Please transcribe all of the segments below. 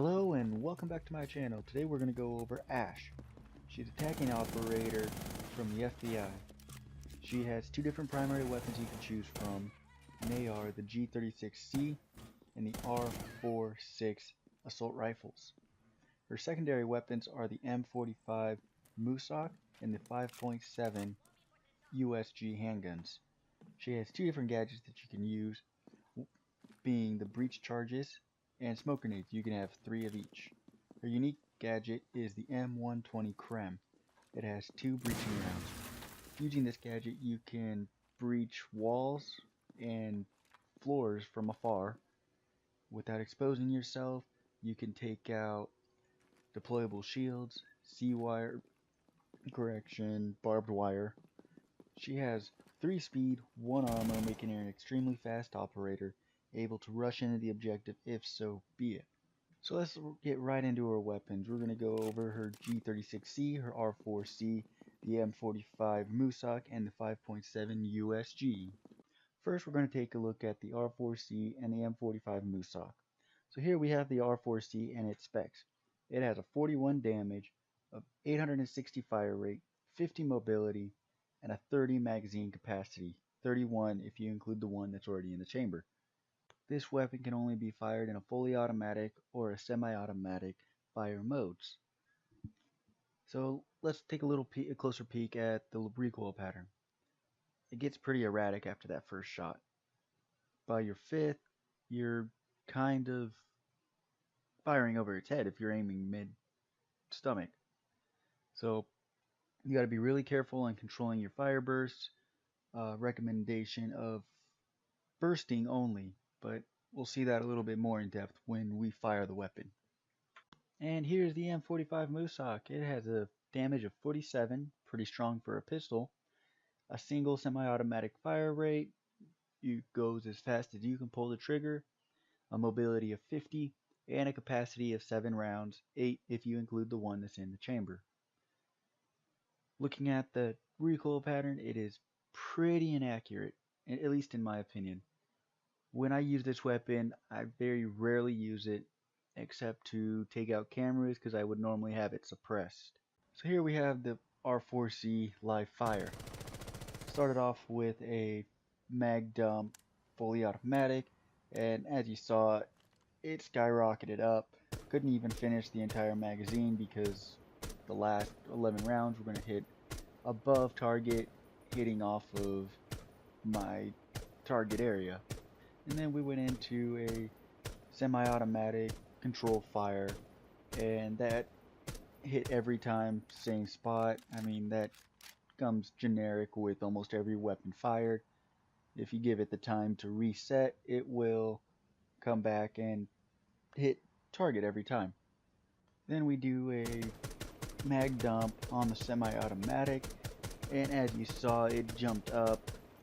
Hello and welcome back to my channel. Today we're going to go over Ash. She's a tagging operator from the FBI. She has two different primary weapons you can choose from, and they are the G36C and the R46 assault rifles. Her secondary weapons are the M45 Musoc and the 5.7 USG handguns. She has two different gadgets that you can use, being the breach charges and smoke grenades. You can have 3 of each. Her unique gadget is the M120 Krem. It has 2 breaching rounds. Using this gadget you can breach walls and floors from afar without exposing yourself. You can take out deployable shields, barbed wire. She has 3 speed, 1 armor, making her an extremely fast operator, able to rush into the objective if so be it. So let's get right into her weapons. We're going to go over her G36C, her R4C, the M45 Musoc, and the 5.7 USG. First we're going to take a look at the R4C and the M45 Musoc. So here we have the R4C and its specs. It has a 41 damage, a 860 fire rate, 50 mobility, and a 30 magazine capacity, 31 if you include the one that's already in the chamber. This weapon can only be fired in a fully automatic or a semi-automatic fire modes. So let's take a closer peek at the recoil pattern. It gets pretty erratic after that first shot. By your fifth, you're kind of firing over its head if you're aiming mid-stomach. So you got to be really careful in controlling your fire bursts. Recommendation of bursting only, but we'll see that a little bit more in depth when we fire the weapon. And here's the M45 Musoc. It has a damage of 47, pretty strong for a pistol, a single semi-automatic fire rate, it goes as fast as you can pull the trigger, a mobility of 50, and a capacity of 7 rounds, 8 if you include the one that's in the chamber. Looking at the recoil pattern, it is pretty inaccurate, at least in my opinion. When I use this weapon, I very rarely use it except to take out cameras because I would normally have it suppressed. So here we have the R4C live fire. Started off with a mag dump fully automatic, and as you saw, it skyrocketed up. Couldn't even finish the entire magazine because the last 11 rounds were going to hit above target, hitting off of my target area. And then we went into a semi-automatic controlled fire, and that hit every time, same spot. I mean, that comes generic with almost every weapon fired. If you give it the time to reset, it will come back and hit target every time. Then we do a mag dump on the semi-automatic, and as you saw, it jumped up.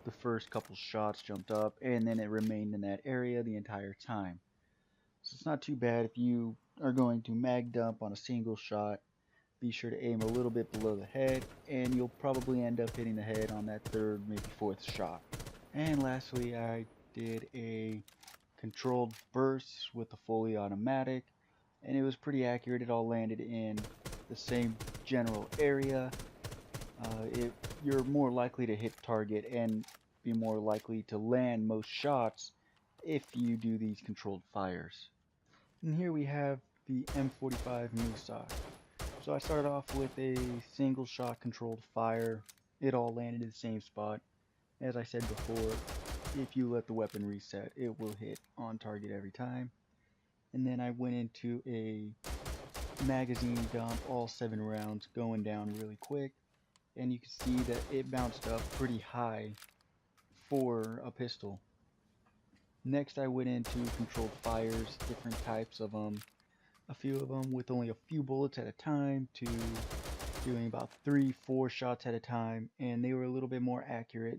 The first couple shots jumped up, and then it remained in that area the entire time. So it's not too bad. If you are going to mag dump on a single shot, be sure to aim a little bit below the head, and you'll probably end up hitting the head on that third, maybe fourth shot. And lastly, I did a controlled burst with the fully automatic, and it was pretty accurate. It all landed in the same general area. You're more likely to hit target and be more likely to land most shots if you do these controlled fires. And here we have the M45 Musoc. So I started off with a single shot controlled fire. It all landed in the same spot. As I said before, if you let the weapon reset, it will hit on target every time. And then I went into a magazine dump, all 7 rounds going down really quick. And you can see that it bounced up pretty high for a pistol. Next I went into controlled fires, different types of them. A few of them with only a few bullets at a time to doing about 3-4 shots at a time, and they were a little bit more accurate.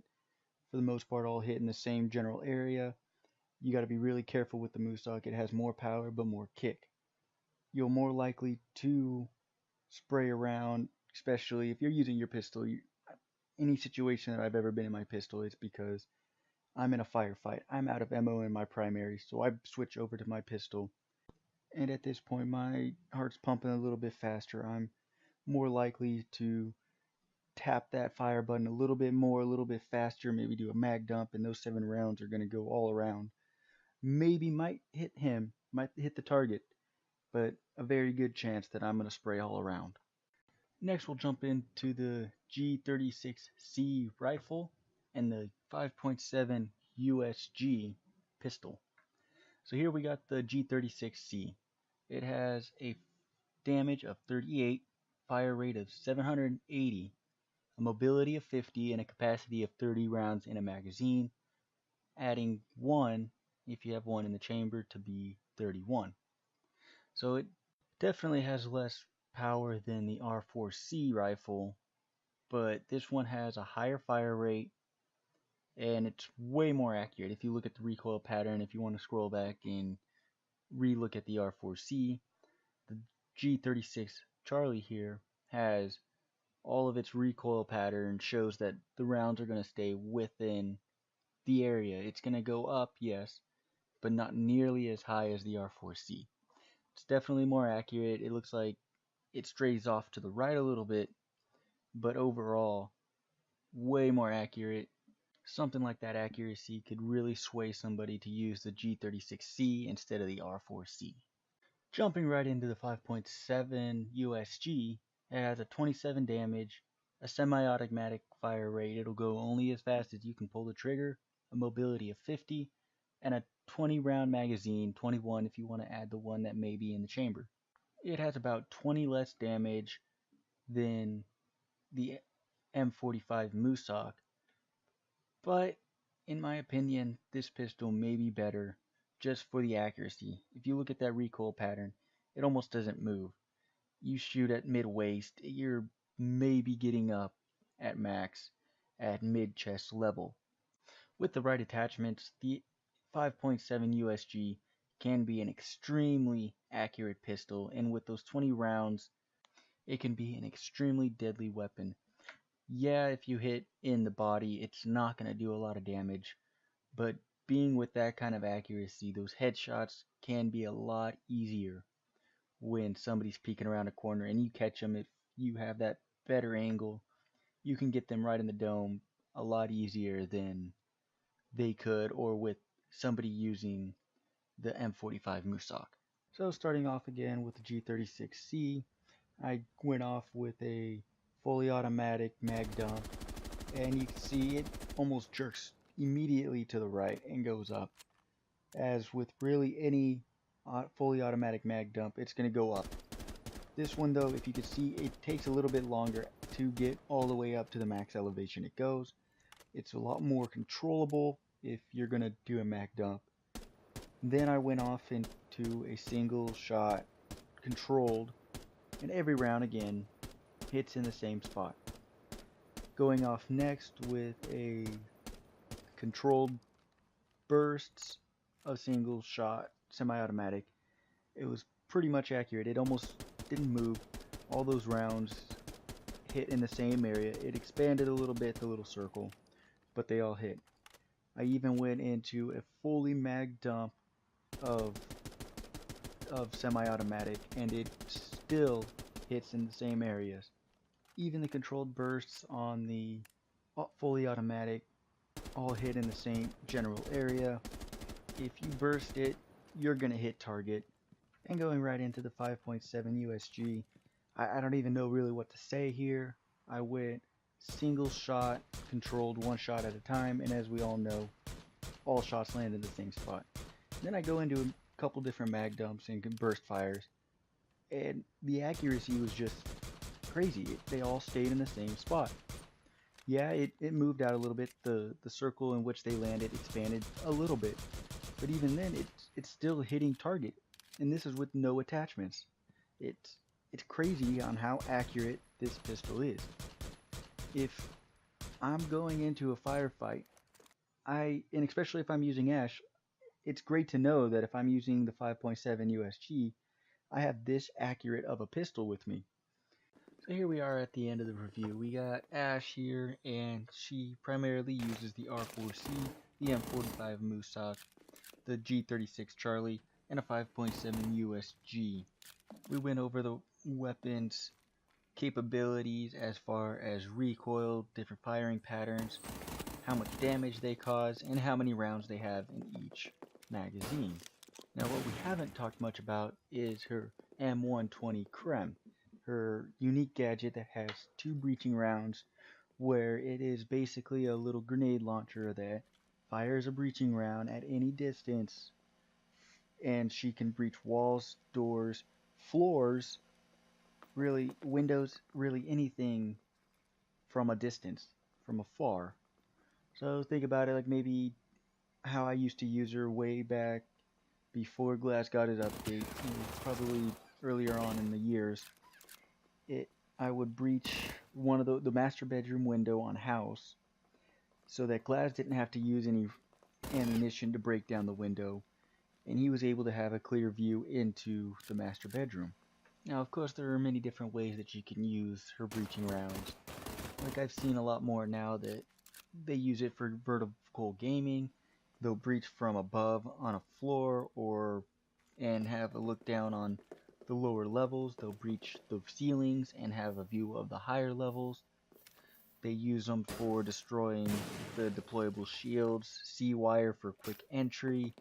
For the most part, all hit in the same general area. You got to be really careful with the Musoc. It has more power but more kick. You're more likely to spray around, especially if you're using your pistol. Any situation that I've ever been in my pistol, it's because I'm in a firefight. I'm out of ammo in my primary, so I switch over to my pistol. and at this point my heart's pumping a little bit faster. I'm more likely to tap that fire button a little bit more, a little bit faster, maybe do a mag dump, and those 7 rounds are going to go all around. Maybe might hit him, might hit the target, but a very good chance that I'm going to spray all around. Next, we'll jump into the G36C rifle and the 5.7 USG pistol. So here we got the G36C. It has a damage of 38, fire rate of 780, a mobility of 50, and a capacity of 30 rounds in a magazine, adding 1 if you have 1 in the chamber to be 31. So it definitely has less power than the R4C rifle, but this one has a higher fire rate and it's way more accurate. If you look at the recoil pattern, if you want to scroll back and re-look at the R4C, the G36 Charlie here has all of its recoil pattern shows that the rounds are going to stay within the area. It's going to go up, yes, but not nearly as high as the R4C. It's definitely more accurate. It looks like it strays off to the right a little bit, but overall, way more accurate. Something like that accuracy could really sway somebody to use the G36C instead of the R4C. Jumping right into the 5.7 USG, it has a 27 damage, a semi-automatic fire rate. It'll go only as fast as you can pull the trigger, a mobility of 50, and a 20 round magazine, 21 if you want to add the one that may be in the chamber. It has about 20 less damage than the M45 Moosok, but in my opinion, this pistol may be better just for the accuracy. If you look at that recoil pattern, it almost doesn't move. You shoot at mid-waist, you're maybe getting up at max at mid-chest level. With the right attachments, the 5.7 USG can be an extremely accurate pistol, and with those 20 rounds, it can be an extremely deadly weapon. Yeah, if you hit in the body, it's not going to do a lot of damage, but being with that kind of accuracy, those headshots can be a lot easier when somebody's peeking around a corner and you catch them. If you have that better angle, you can get them right in the dome a lot easier than they could or with somebody using the M45 Moosok. So starting off again with the G36C, I went off with a fully automatic mag dump, and you can see it almost jerks immediately to the right and goes up. As with really any fully automatic mag dump, it's going to go up. This one though, if you can see, it takes a little bit longer to get all the way up to the max elevation it goes. It's a lot more controllable if you're going to do a mag dump. Then I went off into a single shot controlled, and every round again hits in the same spot. Going off next with a controlled bursts of single shot semi-automatic. It was pretty much accurate. It almost didn't move. All those rounds hit in the same area. It expanded a little bit, the little circle, but they all hit. I even went into a fully mag dump of semi-automatic, and it still hits in the same areas. Even the controlled bursts on the fully automatic all hit in the same general area. If you burst it, you're going to hit target. And going right into the 5.7 USG, I don't even know really what to say here. I went single shot, controlled one shot at a time, and as we all know, all shots land in the same spot. Then I go into a couple different mag dumps and burst fires, and the accuracy was just crazy. They all stayed in the same spot. Yeah, it moved out a little bit. The circle in which they landed expanded a little bit, but even then, it's still hitting target, and this is with no attachments. It's crazy on how accurate this pistol is. If I'm going into a firefight, and especially if I'm using Ash, it's great to know that if I'm using the 5.7 USG, I have this accurate of a pistol with me. So here we are at the end of the review. We got Ash here, and she primarily uses the R4C, the M45 Moosok, the G36 Charlie, and a 5.7 USG. We went over the weapons capabilities as far as recoil, different firing patterns, how much damage they cause, and how many rounds they have in each magazine. Now what we haven't talked much about is her M120 Creme, her unique gadget that has two breaching rounds where it is basically a little grenade launcher that fires a breaching round at any distance, and she can breach walls, doors, floors, really windows, really anything from a distance, from afar. So think about it like maybe how I used to use her way back before Glass got its update, probably earlier on in the years. It I would breach one of the master bedroom window on house so that Glass didn't have to use any ammunition to break down the window, and he was able to have a clear view into the master bedroom. Now, of course, there are many different ways that you can use her breaching rounds. Like I've seen a lot more now that they use it for vertical gaming. They'll breach from above on a floor or and have a look down on the lower levels. They'll breach the ceilings and have a view of the higher levels. They use them for destroying the deployable shields, C-wire for quick entry.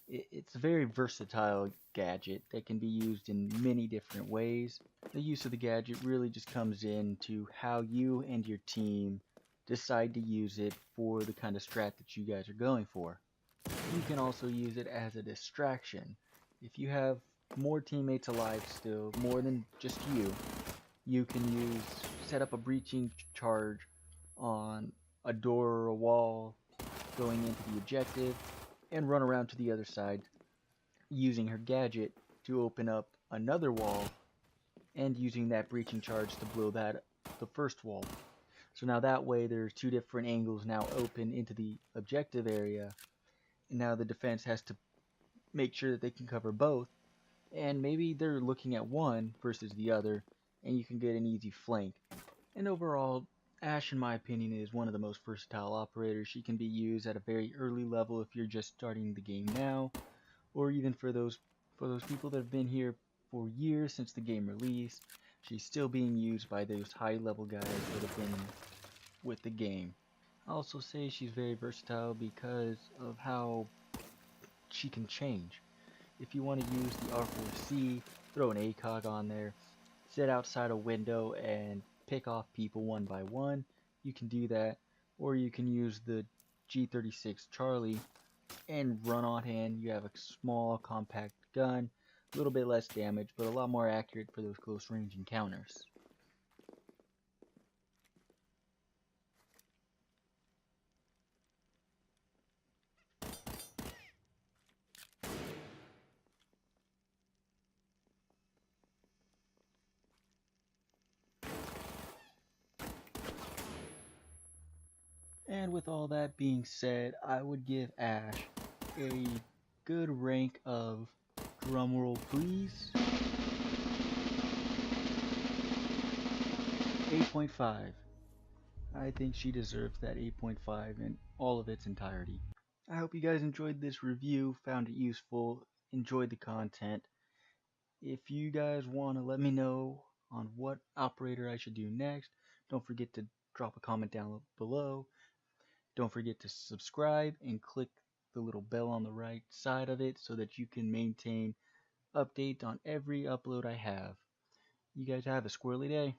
It's a very versatile gadget that can be used in many different ways. The use of the gadget really just comes in to how you and your team decide to use it for the kind of strat that you guys are going for. You can also use it as a distraction. If you have more teammates alive still, more than just you can set up a breaching charge on a door or a wall going into the objective and run around to the other side using her gadget to open up another wall and using that breaching charge to blow the first wall. So now that way there's two different angles now open into the objective area, and now the defense has to make sure that they can cover both, and maybe they're looking at one versus the other, and you can get an easy flank. And overall, Ashe, in my opinion, is one of the most versatile operators. She can be used at a very early level if you're just starting the game now, or even for those people that have been here for years since the game released. She's still being used by those high level guys that have been with the game. I also say she's very versatile because of how she can change. If you want to use the R4C, throw an ACOG on there, sit outside a window and pick off people one by one, you can do that. Or you can use the G36 Charlie and run on hand. You have a small compact gun, a little bit less damage, but a lot more accurate for those close range encounters. And with all that being said, I would give Ashe a good rank of, drumroll please, 8.5. I think she deserves that 8.5 in all of its entirety. I hope you guys enjoyed this review, found it useful, enjoyed the content. If you guys want to let me know on what operator I should do next, don't forget to drop a comment down below. Don't forget to subscribe and click the little bell on the right side of it so that you can maintain updates on every upload I have. You guys have a squirrely day.